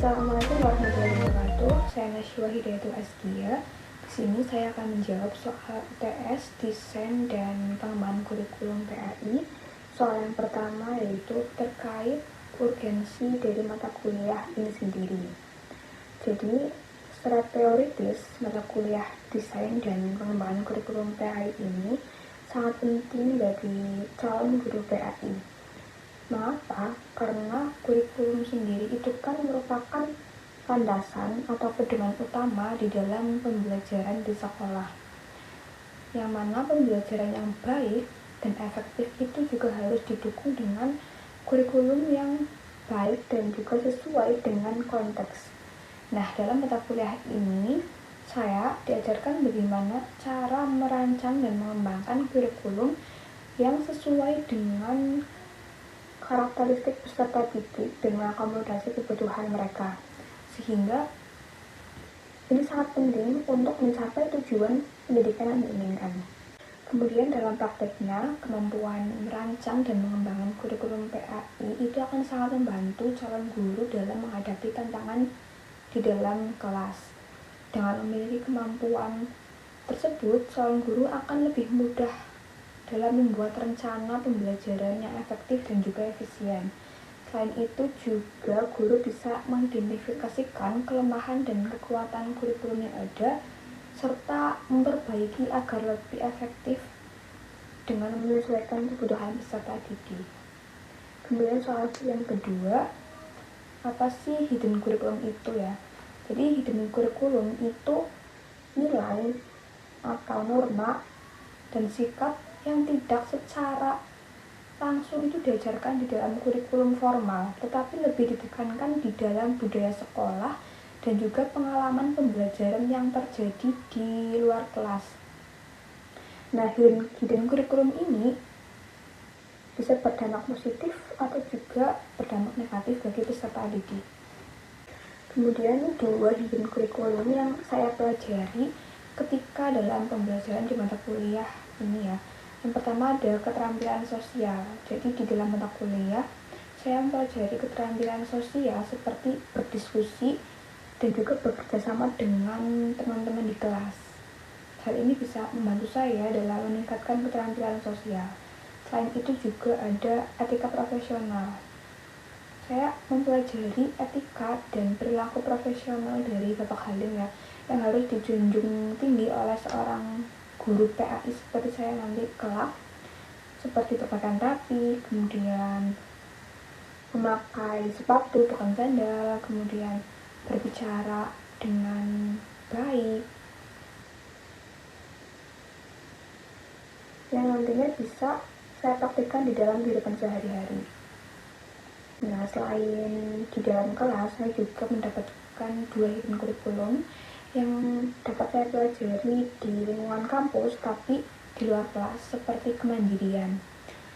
Assalamualaikum warahmatullahi wabarakatuh. Saya Nasywa Hidayatul Azkia. Di sini saya akan menjawab soal UTS, desain dan pengembangan kurikulum PAI. Soal yang pertama yaitu terkait urgensi dari mata kuliah ini sendiri. Jadi, secara teoritis, mata kuliah desain dan pengembangan kurikulum PAI ini sangat penting bagi calon guru PAI. Mengapa? Karena kurikulum sendiri itu kan merupakan landasan atau pedoman utama di dalam pembelajaran di sekolah. Yang mana pembelajaran yang baik dan efektif itu juga harus didukung dengan kurikulum yang baik dan juga sesuai dengan konteks. Nah, dalam mata kuliah ini saya diajarkan bagaimana cara merancang dan mengembangkan kurikulum yang sesuai dengan karakteristik peserta didik dan mengakomodasi kebutuhan mereka, sehingga ini sangat penting untuk mencapai tujuan pendidikan yang diinginkan. Kemudian dalam prakteknya, kemampuan merancang dan mengembangkan kurikulum PAI itu akan sangat membantu calon guru dalam menghadapi tantangan di dalam kelas. Dengan memiliki kemampuan tersebut, calon guru akan lebih mudah dalam membuat rencana pembelajaran yang efektif dan juga efisien. Selain itu juga guru bisa mengidentifikasikan kelemahan dan kekuatan kurikulum yang ada serta memperbaiki agar lebih efektif dengan menyesuaikan kebutuhan peserta didik. Kemudian soal yang kedua, apa sih hidden curriculum itu ya? Jadi hidden curriculum itu nilai atau norma dan sikap yang tidak secara langsung itu diajarkan di dalam kurikulum formal, tetapi lebih ditekankan di dalam budaya sekolah dan juga pengalaman pembelajaran yang terjadi di luar kelas. Nah, hidden curriculum ini bisa berdampak positif atau juga berdampak negatif bagi peserta didik. Kemudian dua hidden curriculum yang saya pelajari ketika dalam pembelajaran di mata kuliah ini ya. Yang pertama ada keterampilan sosial. Jadi di dalam mata kuliah saya mempelajari keterampilan sosial seperti berdiskusi dan juga bekerja sama dengan teman-teman di kelas. Hal ini bisa membantu saya dalam meningkatkan keterampilan sosial. Selain itu juga ada etika profesional. Saya mempelajari etika dan perilaku profesional dari Bapak Halim ya, yang harus dijunjung tinggi oleh seorang guru PAI seperti saya nanti kelak, seperti berpakaian rapi, kemudian memakai sepatu bukan sandal, kemudian berbicara dengan baik, yang nantinya bisa saya praktikkan di dalam kehidupan sehari-hari. Nah, selain di dalam kelas, saya juga mendapatkan dua hidden curriculum yang dapat saya pelajari di lingkungan kampus tapi di luar kelas, seperti kemandirian.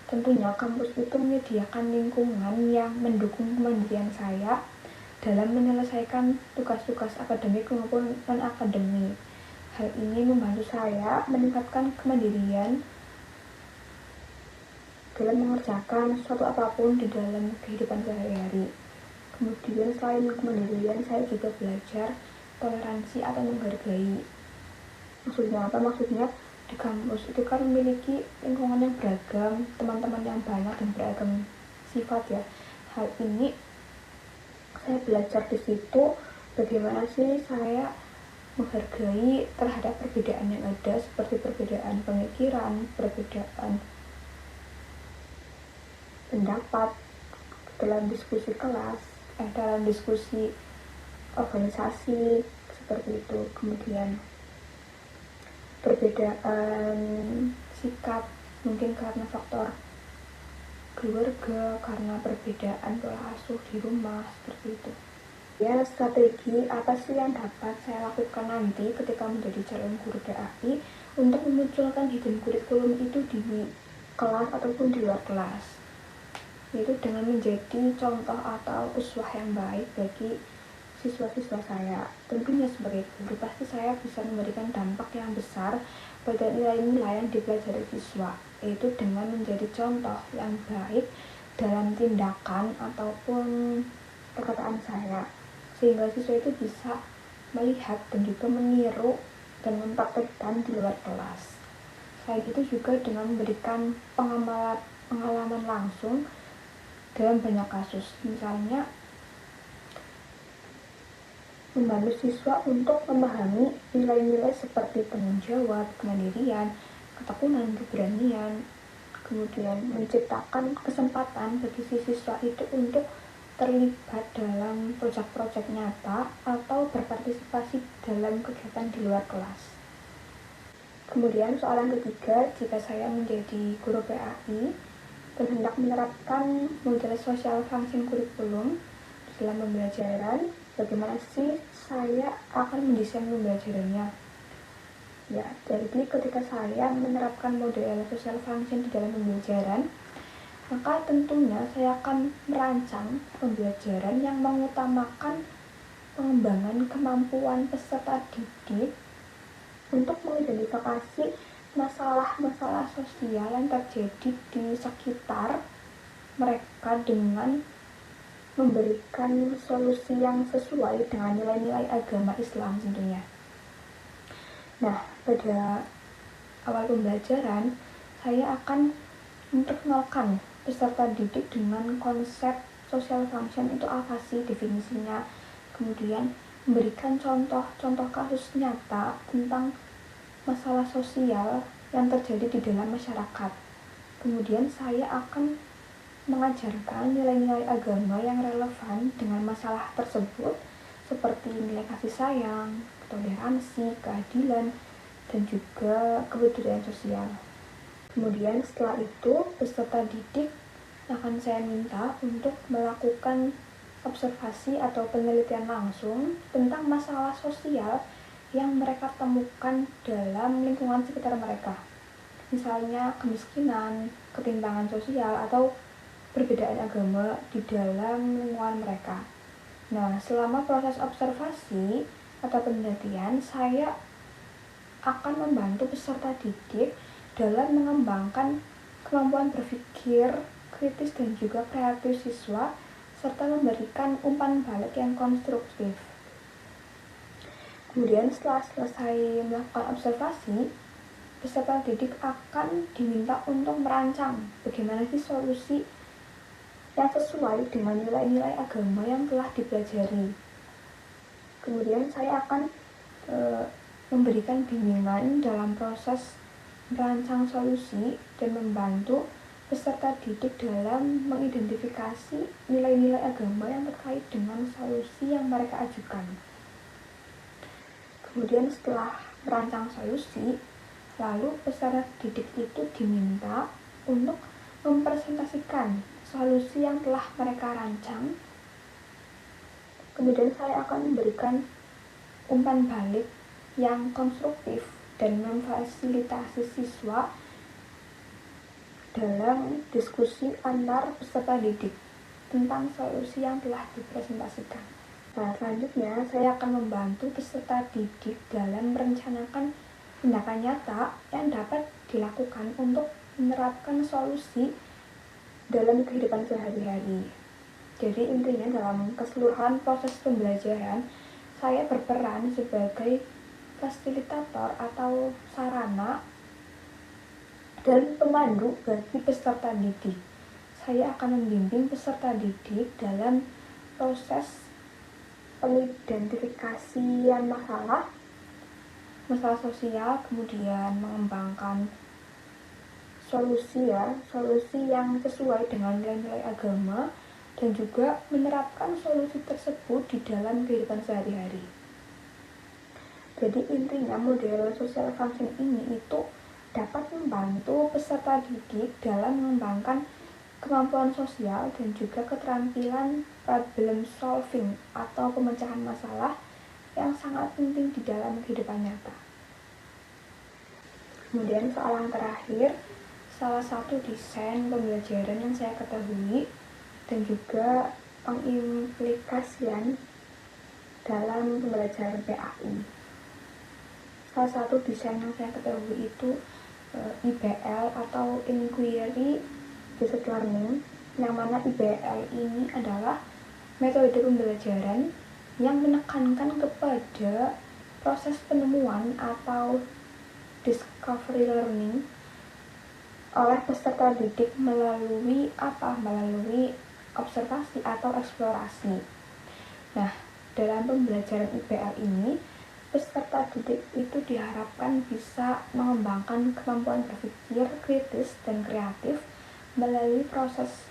Tentunya kampus itu menyediakan lingkungan yang mendukung kemandirian saya dalam menyelesaikan tugas-tugas akademik maupun non-akademik. Hal ini membantu saya meningkatkan kemandirian dalam mengerjakan suatu apapun di dalam kehidupan sehari-hari. Kemudian selain kemandirian, saya juga belajar toleransi atau menghargai. Maksudnya apa? Maksudnya di kampus itu kan memiliki lingkungan yang beragam, teman-teman yang banyak dan beragam sifat ya. Hal ini saya belajar di situ bagaimana sih saya menghargai terhadap perbedaan yang ada, seperti perbedaan pemikiran, perbedaan pendapat dalam diskusi kelas, dalam diskusi organisasi seperti itu. Kemudian perbedaan sikap mungkin karena faktor keluarga, karena perbedaan pola asuh di rumah, seperti itu. Ya, strategi apa sih yang dapat saya lakukan nanti ketika menjadi calon guru PAI untuk memunculkan hidden curriculum itu di kelas ataupun di luar kelas, yaitu dengan menjadi contoh atau uswah yang baik bagi siswa-siswa saya. Tentunya sebagai guru pasti saya bisa memberikan dampak yang besar pada nilai-nilai yang dipelajari siswa, yaitu dengan menjadi contoh yang baik dalam tindakan ataupun perkataan saya. sehingga siswa itu bisa melihat dan juga meniru dan mempraktekkan di luar kelas. Selain itu juga dengan memberikan pengalaman langsung dalam banyak kasus, misalnya membantu siswa untuk memahami nilai-nilai seperti tanggung jawab, kemandirian, ketekunan, keberanian, kemudian menciptakan kesempatan bagi siswa itu untuk terlibat dalam proyek-proyek nyata atau berpartisipasi dalam kegiatan di luar kelas. Kemudian soalan ketiga, jika saya menjadi guru PAI dan hendak menerapkan model social function kurikulum dalam pembelajaran, bagaimana sih saya akan mendesain pembelajarannya? Ya, jadi ketika saya menerapkan model social function di dalam pembelajaran, maka tentunya saya akan merancang pembelajaran yang mengutamakan pengembangan kemampuan peserta didik untuk mengidentifikasi masalah-masalah sosial yang terjadi di sekitar mereka dengan memberikan solusi yang sesuai dengan nilai-nilai agama Islam tentunya. Nah, pada awal pembelajaran, saya akan memperkenalkan peserta didik dengan konsep social function itu apa sih definisinya, kemudian memberikan contoh-contoh kasus nyata tentang masalah sosial yang terjadi di dalam masyarakat. Kemudian saya akan mengajarkan nilai-nilai agama yang relevan dengan masalah tersebut, seperti nilai kasih sayang, toleransi, keadilan, dan juga kebudayaan sosial. Kemudian setelah itu, peserta didik akan saya minta untuk melakukan observasi atau penelitian langsung tentang masalah sosial yang mereka temukan dalam lingkungan sekitar mereka. Misalnya kemiskinan, ketimpangan sosial, atau perbedaan agama di dalam lingkungan mereka. Nah, selama proses observasi atau penelitian, saya akan membantu peserta didik dalam mengembangkan kemampuan berpikir kritis dan juga kreatif siswa, serta memberikan umpan balik yang konstruktif. Kemudian setelah selesai melakukan observasi, peserta didik akan diminta untuk merancang bagaimana sih solusi yang sesuai dengan nilai-nilai agama yang telah dipelajari. Kemudian saya akan memberikan bimbingan dalam proses merancang solusi dan membantu peserta didik dalam mengidentifikasi nilai-nilai agama yang terkait dengan solusi yang mereka ajukan. Kemudian setelah merancang solusi, lalu peserta didik itu diminta untuk mempresentasikan solusi yang telah mereka rancang. Kemudian saya akan memberikan umpan balik yang konstruktif dan memfasilitasi siswa dalam diskusi antar peserta didik tentang solusi yang telah dipresentasikan. Nah, selanjutnya saya akan membantu peserta didik dalam merencanakan tindakan nyata yang dapat dilakukan untuk menerapkan solusi dalam kehidupan sehari-hari. Jadi intinya dalam keseluruhan proses pembelajaran, saya berperan sebagai fasilitator atau sarana dan pemandu bagi peserta didik. Saya akan membimbing peserta didik dalam proses pengidentifikasian masalah sosial, kemudian mengembangkan solusi yang sesuai dengan nilai-nilai agama, dan juga menerapkan solusi tersebut di dalam kehidupan sehari-hari. Jadi intinya model social function ini itu dapat membantu peserta didik dalam mengembangkan kemampuan sosial dan juga keterampilan problem solving atau pemecahan masalah yang sangat penting di dalam kehidupan nyata. Kemudian soal yang terakhir, salah satu desain pembelajaran yang saya ketahui dan juga pengimplikasian dalam pembelajaran PAI. Salah satu desain yang saya ketahui itu IBL atau Inquiry Based Learning, yang mana IBL ini adalah metode pembelajaran yang menekankan kepada proses penemuan atau discovery learning oleh peserta didik melalui observasi atau eksplorasi. Nah, dalam pembelajaran IPL ini, peserta didik itu diharapkan bisa mengembangkan kemampuan berpikir kritis dan kreatif melalui proses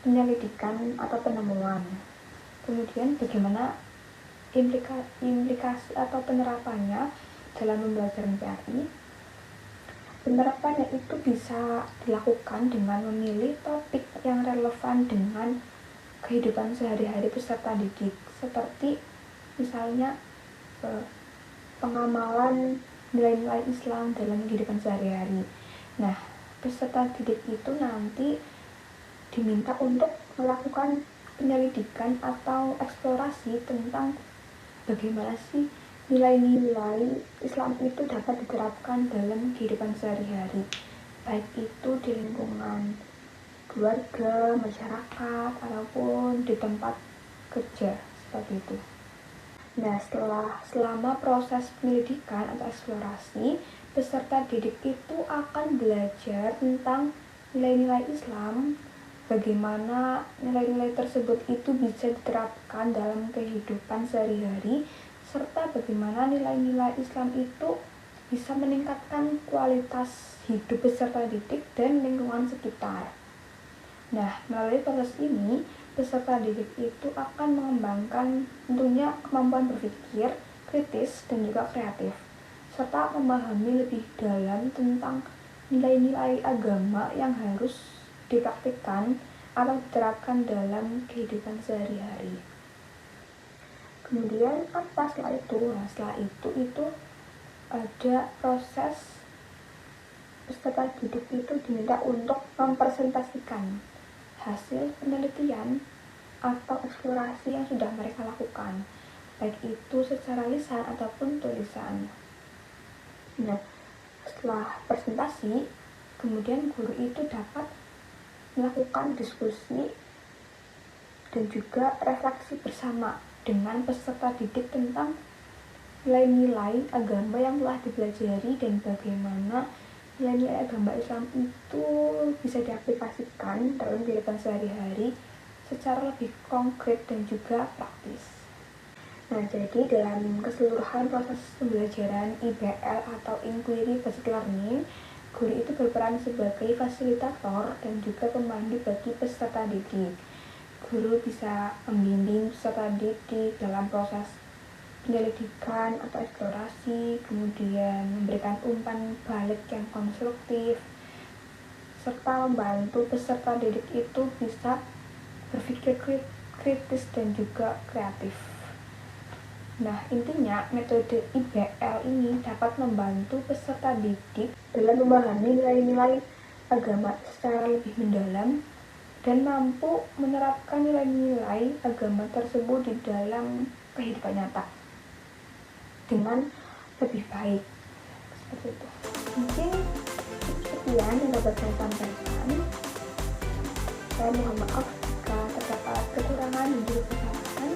penyelidikan atau penemuan. Kemudian bagaimana implikasi atau penerapannya dalam pembelajaran PRI? Penerapannya itu bisa dilakukan dengan memilih topik yang relevan dengan kehidupan sehari-hari peserta didik, seperti misalnya pengamalan nilai-nilai Islam dalam kehidupan sehari-hari. Nah, peserta didik itu nanti diminta untuk melakukan penyelidikan atau eksplorasi tentang bagaimana sih nilai-nilai Islam itu dapat diterapkan dalam kehidupan sehari-hari, baik itu di lingkungan keluarga, masyarakat, ataupun di tempat kerja, seperti itu. Nah, selama proses penyelidikan atau eksplorasi, peserta didik itu akan belajar tentang nilai-nilai Islam, bagaimana nilai-nilai tersebut itu bisa diterapkan dalam kehidupan sehari-hari, serta bagaimana nilai-nilai Islam itu bisa meningkatkan kualitas hidup peserta didik dan lingkungan sekitar. Nah, melalui proses ini, peserta didik itu akan mengembangkan tentunya kemampuan berpikir kritis dan juga kreatif, serta memahami lebih dalam tentang nilai-nilai agama yang harus dipraktikkan atau diterapkan dalam kehidupan sehari-hari. Kemudian apa setelah itu? Nah, setelah itu ada proses peserta didik itu diminta untuk mempresentasikan hasil penelitian atau eksplorasi yang sudah mereka lakukan, baik itu secara lisan ataupun tulisan. Nah, setelah presentasi, kemudian guru itu dapat melakukan diskusi dan juga refleksi bersama dengan peserta didik tentang nilai-nilai agama yang telah dipelajari dan bagaimana nilai-nilai agama Islam itu bisa diaplikasikan dalam kehidupan sehari-hari secara lebih konkret dan juga praktis. Nah, jadi dalam keseluruhan proses pembelajaran IBL atau Inquiry Based Learning, guru itu berperan sebagai fasilitator dan juga pemandu bagi peserta didik. Guru bisa membimbing peserta didik dalam proses penyelidikan atau eksplorasi, kemudian memberikan umpan balik yang konstruktif, serta membantu peserta didik itu bisa berpikir kritis dan juga kreatif. Nah, intinya metode IBL ini dapat membantu peserta didik dalam memahami nilai-nilai agama secara lebih mendalam dan mampu menerapkan nilai-nilai agama tersebut di dalam kehidupan nyata dengan lebih baik. Seperti itu. Mungkin sekian yang dapat saya sampaikan. Saya mohon maaf jika terdapat kekurangan dan juga kesalahan.